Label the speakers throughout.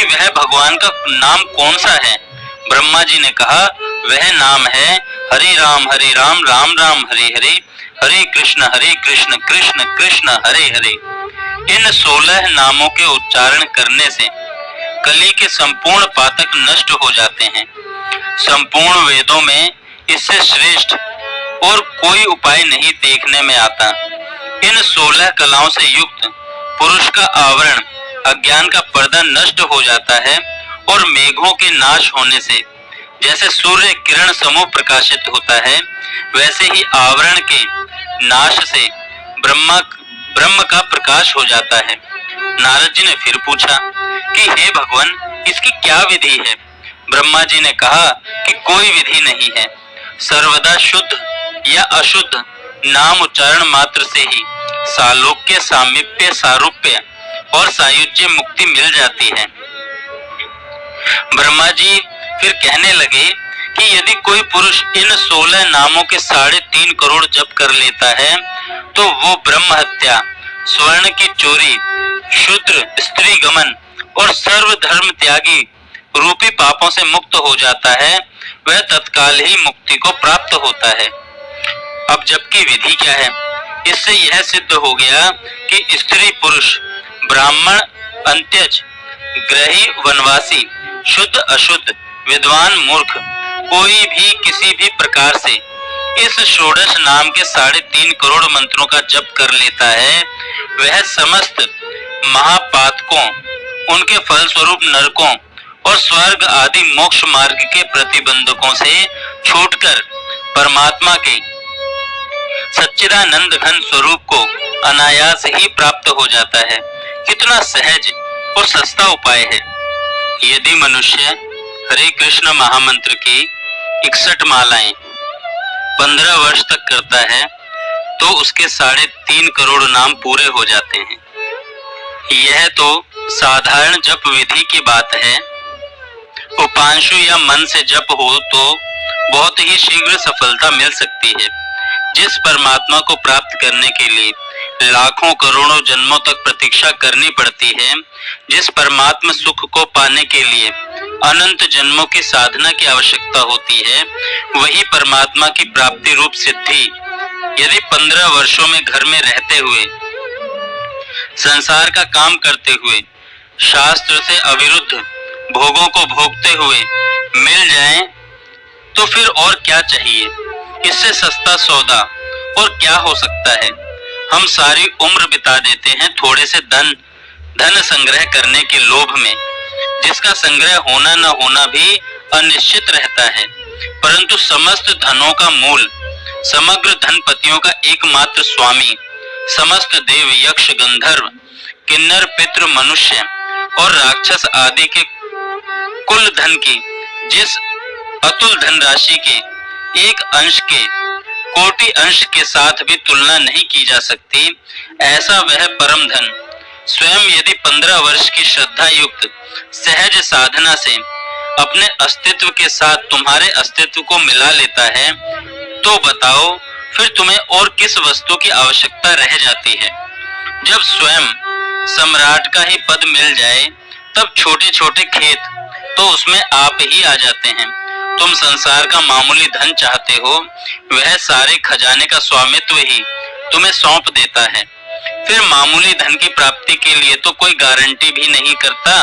Speaker 1: कि वह भगवान का नाम कौन सा है। ब्रह्मा जी ने कहा, वह नाम है हरि राम राम राम हरे हरे, हरे कृष्ण कृष्ण कृष्ण हरे हरे। इन 16 नामों के उच्चारण करने से कली के संपूर्ण पातक नष्ट हो जाते हैं। संपूर्ण वेदों में इससे श्रेष्ठ और कोई उपाय नहीं देखने में आता। इन 16 कलाओं से युक्त पुरुष का आवरण, अज्ञान का पर्दा नष्ट हो जाता है और मेघों के नाश होने से जैसे सूर्य किरण समूह प्रकाशित होता है, वैसे ही आवरण के नाश से ब्रह्म का प्रकाश हो जाता है। नारद जी ने फिर पूछा कि हे भगवान, इसकी क्या विधि है। ब्रह्मा जी ने कहा कि कोई विधि नहीं है, सर्वदा शुद्ध या अशुद्ध नाम उच्चारण मात्र से ही सालोक्य, सामीप्य, सारूप्य और सायुज्य मुक्ति मिल जाती है। ब्रह्मा जी फिर कहने लगे कि यदि कोई पुरुष इन 16 नामों के 3.5 करोड़ जप कर लेता है तो वो ब्रह्म हत्या, स्वर्ण की चोरी, शूद्र स्त्री गमन और सर्व धर्म त्यागी रूपी पापों से मुक्त हो जाता है। वह तत्काल ही मुक्ति को प्राप्त होता है। अब जप की विधि क्या है? इससे यह सिद्ध हो गया कि स्त्री पुरुष, ब्राह्मण अंत्यज, ग्रही वनवासी, शुद्ध अशुद्ध, विद्वान मूर्ख, कोई भी किसी भी प्रकार से इस षोडश नाम के 3.5 करोड़ मंत्रों का जप कर लेता है, वह समस्त महापातकों, उनके फलस्वरूप नरकों और स्वर्ग आदि मोक्ष मार्ग के प्रतिबंधकों से छूटकर परमात्मा के सच्चिदानंद घन स्वरूप को अनायास ही प्राप्त हो जाता है। कितना सहज और सस्ता उपाय है। यदि मनुष्य हरे कृष्ण महामंत्र की 61 मालाएं 15 वर्ष तक करता है तो उसके 3.5 करोड़ नाम पूरे हो जाते हैं। यह तो साधारण जप विधि की बात है। उपांशु या मन से जप हो तो बहुत ही शीघ्र सफलता मिल सकती है। जिस परमात्मा को प्राप्त करने के लिए लाखों करोड़ों जन्मों तक प्रतीक्षा करनी पड़ती है, जिस परमात्मा सुख को पाने के लिए अनंत जन्मों की साधना की आवश्यकता होती है, वही परमात्मा की प्राप्ति रूप सिद्धि यदि 15 वर्षों में घर में रहते हुए, संसार का काम करते हुए, शास्त्र से अविरुद्ध भोगों को भोगते हुए मिल जाए तो फिर और क्या चाहिए। इससे सस्ता सौदा और क्या हो सकता है। हम सारी उम्र बिता देते हैं थोड़े से धन संग्रह करने के लोभ में, जिसका संग्रह होना न होना भी अनिश्चित रहता है। परंतु समस्त धनों का मूल, समग्र धनपतियों का एकमात्र स्वामी, समस्त देव यक्ष गंधर्व किन्नर पितृ मनुष्य और राक्षस आदि के कुल धन की जिस अतुल धनराशि के एक अंश के कोटि अंश के साथ भी तुलना नहीं की जा सकती, ऐसा वह परम धन स्वयं यदि 15 वर्ष की श्रद्धा युक्त सहज साधना से अपने अस्तित्व के साथ तुम्हारे अस्तित्व को मिला लेता है, तो बताओ फिर तुम्हें और किस वस्तु की आवश्यकता रह जाती है। जब स्वयं सम्राट का ही पद मिल जाए तब छोटे छोटे खेत तो उसमें आप ही आ जाते हैं। तुम संसार का मामूली धन चाहते हो, वह सारे खजाने का स्वामित्व ही तुम्हें सौंप देता है। फिर मामूली धन की प्राप्ति के लिए तो कोई गारंटी भी नहीं करता।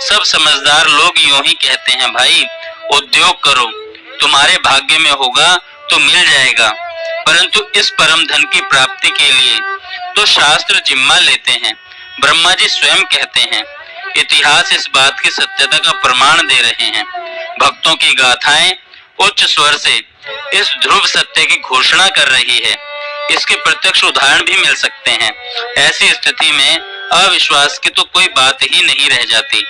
Speaker 1: सब समझदार लोग यूं ही कहते हैं, भाई उद्योग करो, तुम्हारे भाग्य में होगा तो मिल जाएगा। परंतु इस परम धन की प्राप्ति के लिए तो शास्त्र जिम्मा लेते हैं। ब्रह्मा जी स्वयं कहते हैं, इतिहास इस बात की सत्यता का प्रमाण दे रहे हैं। भक्तों की गाथाएं उच्च स्वर से इस ध्रुव सत्य की घोषणा कर रही है। इसके प्रत्यक्ष उदाहरण भी मिल सकते हैं। ऐसी स्थिति में अविश्वास की तो कोई बात ही नहीं रह जाती।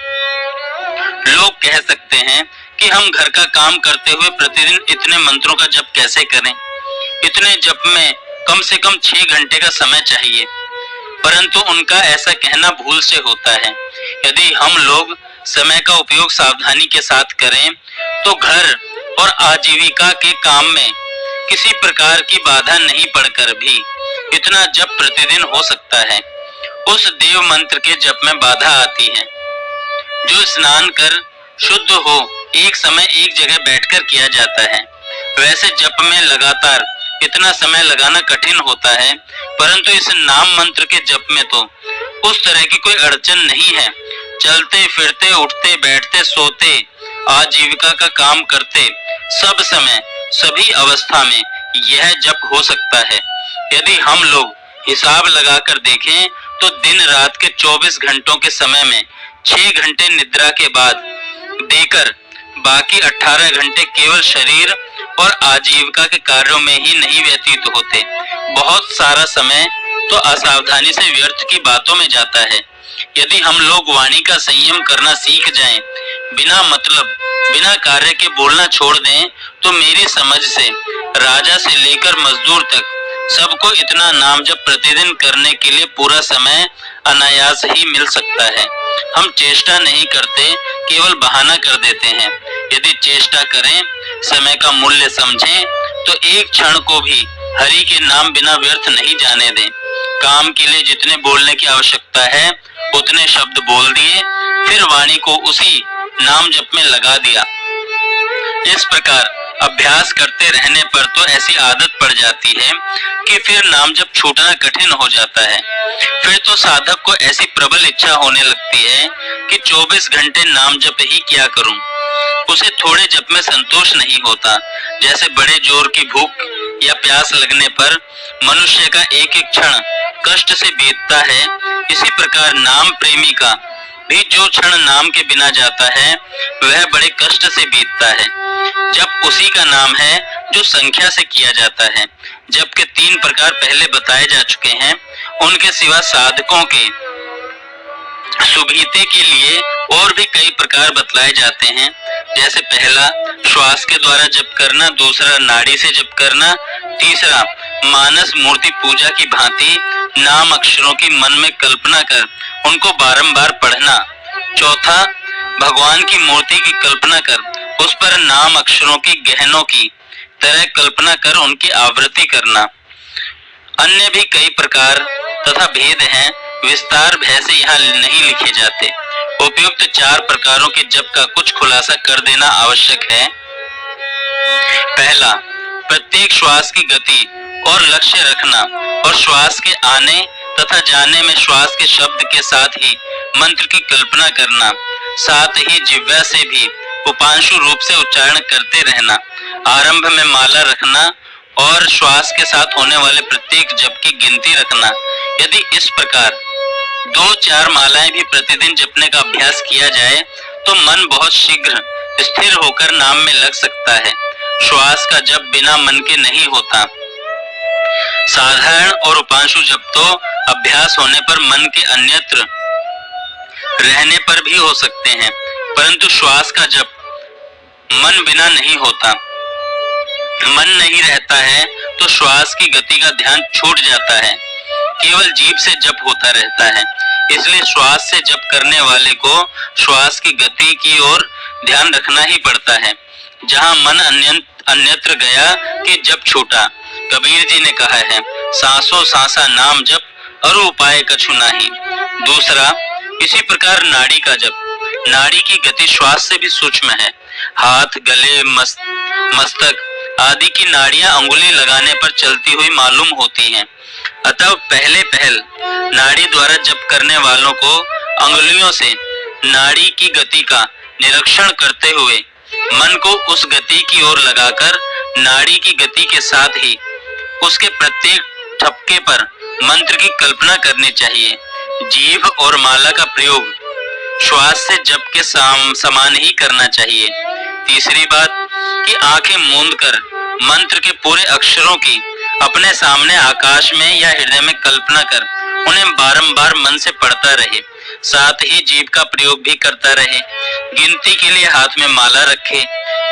Speaker 1: लोग कह सकते हैं कि हम घर का काम करते हुए प्रतिदिन इतने मंत्रों का जप कैसे करें। इतने जप में कम से कम 6 घंटे का समय चाहिए। परंतु उनका ऐसा कहना भूल से होता है। यदि हम लोग समय का उपयोग सावधानी के साथ करें तो घर और आजीविका के काम में किसी प्रकार की बाधा नहीं पड़कर भी इतना जप प्रतिदिन हो सकता है। उस देव मंत्र के जप में बाधा आती है। जो स्नान कर शुद्ध हो एक समय एक जगह बैठकर किया जाता है। वैसे जप में लगातार इतना समय लगाना कठिन होता है, परंतु इस नाम मंत्र के जप में तो उस तरह की कोई अड़चन नहीं है। चलते फिरते, उठते बैठते, सोते, आजीविका का काम करते, सब समय सभी अवस्था में यह जप हो सकता है। यदि हम लोग हिसाब लगाकर देखें तो दिन रात के 24 घंटों के समय में 6 घंटे निद्रा के बाद देकर बाकी 18 घंटे केवल शरीर और आजीविका के कार्यों में ही नहीं व्यतीत होते। बहुत सारा समय तो असावधानी से व्यर्थ की बातों में जाता है। यदि हम लोग वाणी का संयम करना सीख जाएं, बिना मतलब बिना कार्य के बोलना छोड़ दें, तो मेरी समझ से राजा से लेकर मजदूर तक सबको इतना नाम जप प्रतिदिन करने के लिए पूरा समय अनायास ही मिल सकता है। हम चेष्टा नहीं करते, केवल बहाना कर देते हैं। यदि चेष्टा करें, समय का मूल्य समझें, तो एक क्षण को भी हरि के नाम बिना व्यर्थ नहीं जाने दें। काम के लिए जितने बोलने की आवश्यकता है उतने शब्द बोल दिए, फिर वाणी को उसी नाम जप में लगा दिया। इस प्रकार अभ्यास करते रहने पर तो ऐसी आदत पड़ जाती है कि फिर नाम जप छूटना कठिन हो जाता है। फिर तो साधक को ऐसी प्रबल इच्छा होने लगती है कि 24 घंटे नाम जप ही किया करूं। उसे थोड़े जप में संतोष नहीं होता। जैसे बड़े जोर की भूख या प्यास लगने पर मनुष्य का एक एक क्षण कष्ट से बीतता है, इसी प्रकार नाम प्रेमी का भी जो क्षण नाम के बिना जाता है वह बड़े कष्ट से बीतता है। जप उसी का नाम है जो संख्या से किया जाता है। जप के 3 प्रकार पहले बताए जा चुके हैं। उनके सिवा साधकों के सुभीते के लिए और भी कई प्रकार बतलाए जाते हैं। जैसे पहला श्वास के द्वारा जप करना, दूसरा नाड़ी से जप करना, तीसरा मानस मूर्ति पूजा की भांति नाम अक्षरों की मन में कल्पना कर उनको बारंबार पढ़ना, चौथा भगवान की मूर्ति की कल्पना कर उस पर नाम अक्षरों की गहनों की तरह कल्पना कर उनकी आवृत्ति करना। अन्य भी कई प्रकार तथा भेद हैं, विस्तार भय से यहाँ नहीं लिखे जाते। उपयुक्त 4 प्रकारों के जप का कुछ खुलासा कर देना आवश्यक है। पहला, प्रत्येक श्वास की गति और लक्ष्य रखना और श्वास के आने तथा जाने में श्वास के शब्द के साथ ही मंत्र की कल्पना करना, साथ ही जिह्वा से भी उपांशु रूप से उच्चारण करते रहना। आरंभ में माला रखना और श्वास के साथ होने वाले प्रत्येक जप की गिनती रखना। यदि इस प्रकार 2-4 मालाएं भी प्रतिदिन जपने का अभ्यास किया जाए तो मन बहुत शीघ्र स्थिर होकर नाम में लग सकता है। श्वास का जप बिना मन के नहीं होता। साधारण और उपांशु जप तो अभ्यास होने पर मन के अन्यत्र रहने पर भी हो सकते हैं, परंतु श्वास का जप मन बिना नहीं होता। मन नहीं रहता है तो श्वास की गति का ध्यान छूट जाता है, केवल जीभ से जप होता रहता है। इसलिए श्वास से जप करने वाले को श्वास की गति की ओर ध्यान रखना ही पड़ता है। जहाँ मन अन्यत्र गया कि जप छूटा। कबीर जी ने कहा है, सांसों सांसा नाम जप अरु उपाय कछु नाही। दूसरा, इसी प्रकार नाड़ी का जप। नाड़ी की गति श्वास से भी सूक्ष्म है। हाथ, गले, मस्तक आदि की नाड़ियां अंगुली लगाने पर चलती हुई मालूम होती हैं। अतः पहले पहल नाड़ी द्वारा जप करने वालों को अंगुलियों से नाड़ी की गति का निरीक्षण करते हुए मन को उस गति की ओर लगाकर नाड़ी की गति के साथ ही उसके प्रत्येक ठपके पर मंत्र की कल्पना करनी चाहिए। जीभ और माला का प्रयोग श्वास से जप के समान ही करना चाहिए। तीसरी बात कि आंखें मूंद कर मंत्र के पूरे अक्षरों की अपने सामने आकाश में या हृदय में कल्पना कर उन्हें बारंबार मन से पढ़ता रहे, साथ ही जीभ का प्रयोग भी करता रहे। गिनती के लिए हाथ में माला रखे।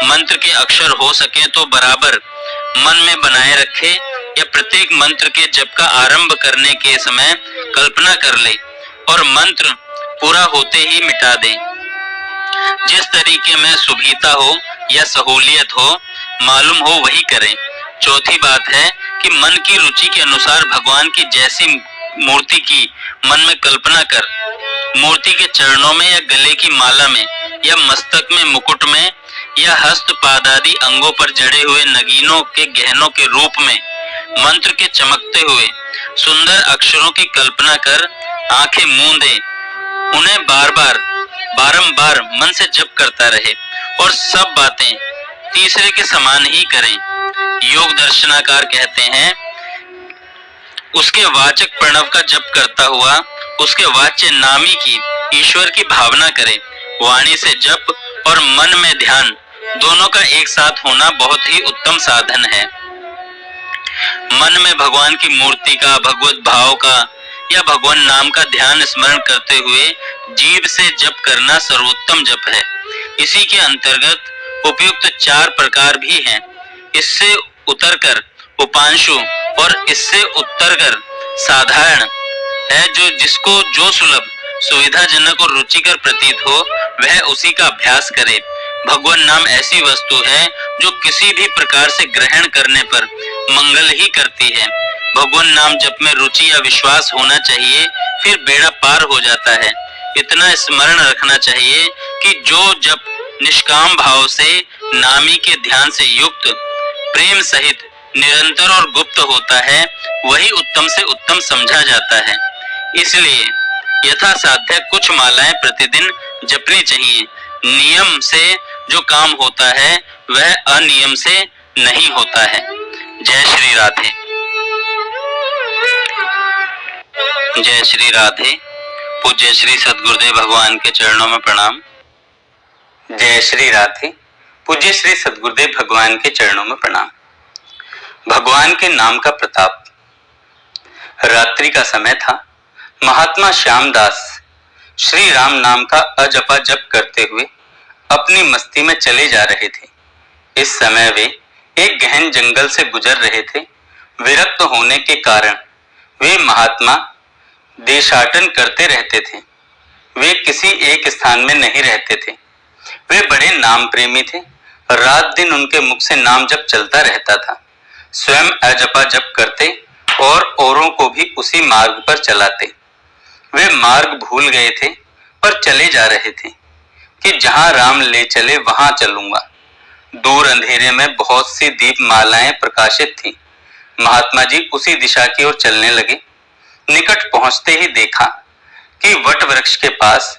Speaker 1: मंत्र के अक्षर हो सके तो बराबर मन में बनाए रखे या प्रत्येक मंत्र के जप का आरंभ करने के समय कल्पना कर ले और मंत्र पूरा होते ही मिटा दे। जिस तरीके में सुविधा हो या सहूलियत हो मालूम हो वही करें। चौथी बात है कि मन की रुचि के अनुसार भगवान की जैसी मूर्ति की मन में कल्पना कर मूर्ति के चरणों में या गले की माला में या मस्तक में मुकुट में या हस्त पाद आदि अंगों पर जड़े हुए नगीनों के गहनों के रूप में मंत्र के चमकते हुए सुंदर अक्षरों की कल्पना कर आंखें मूंदे उन्हें बार बार बारंबार मन से जप करता रहे और सब बातें तीसरे के समान ही करें। योग दर्शनाकार कहते हैं उसके वाचक प्रणव का जप करता हुआ उसके वाच्य नामी की ईश्वर की भावना करे। वाणी से जप और मन में ध्यान दोनों का एक साथ होना बहुत ही उत्तम साधन है। मन में भगवान की मूर्ति का, भगवत भाव का या भगवान नाम का ध्यान स्मरण करते हुए जीभ से जप करना सर्वोत्तम जप है। इसी के अंतर्गत उपयुक्त 4 प्रकार भी हैं। इससे उतरकर उपांशु और इससे उत्तरकर साधारण है। जिसको जो सुलभ, सुविधाजनक और रुचिकर प्रतीत हो वह उसी का अभ्यास करे। भगवान नाम ऐसी वस्तु है जो किसी भी प्रकार से ग्रहण करने पर मंगल ही करती है। भगवान नाम जप में रुचि या विश्वास होना चाहिए, फिर बेड़ा पार हो जाता है। इतना स्मरण रखना चाहिए कि जो जप निष्काम भाव से नामी के ध्यान से युक्त प्रेम सहित निरंतर और गुप्त होता है वही उत्तम से उत्तम समझा जाता है। इसलिए यथा साध्य कुछ मालाएं प्रतिदिन जपनी चाहिए। नियम से जो काम होता है वह अनियम से नहीं होता है। जय श्री राधे। जय श्री राधे। पूज्य श्री सद्गुरुदेव भगवान के चरणों में प्रणाम। जय श्री राधे। पूज्य श्री सद्गुरुदेव भगवान के चरणों में प्रणाम। भगवान के नाम का प्रताप। रात्रि का समय था। महात्मा श्यामदास श्री राम नाम का अजपा जप करते हुए अपनी मस्ती में चले जा रहे थे। इस समय वे एक गहन जंगल से गुजर रहे थे। विरक्त होने के कारण वे महात्मा देशाटन करते रहते थे। वे किसी एक स्थान में नहीं रहते थे। वे बड़े नाम प्रेमी थे। रात दिन उनके मुख से नाम जप चलता रहता था। स्वयं अजपा जप करते और औरों को भी उसी मार्ग पर चलाते। वे मार्ग भूल गए थे पर चले जा रहे थे कि जहां राम ले चले वहां चलूंगा। दूर अंधेरे में बहुत सी दीप मालाएं प्रकाशित थीं। महात्मा जी उसी दिशा की ओर चलने लगे। निकट पहुंचते ही देखा कि वट वृक्ष के पास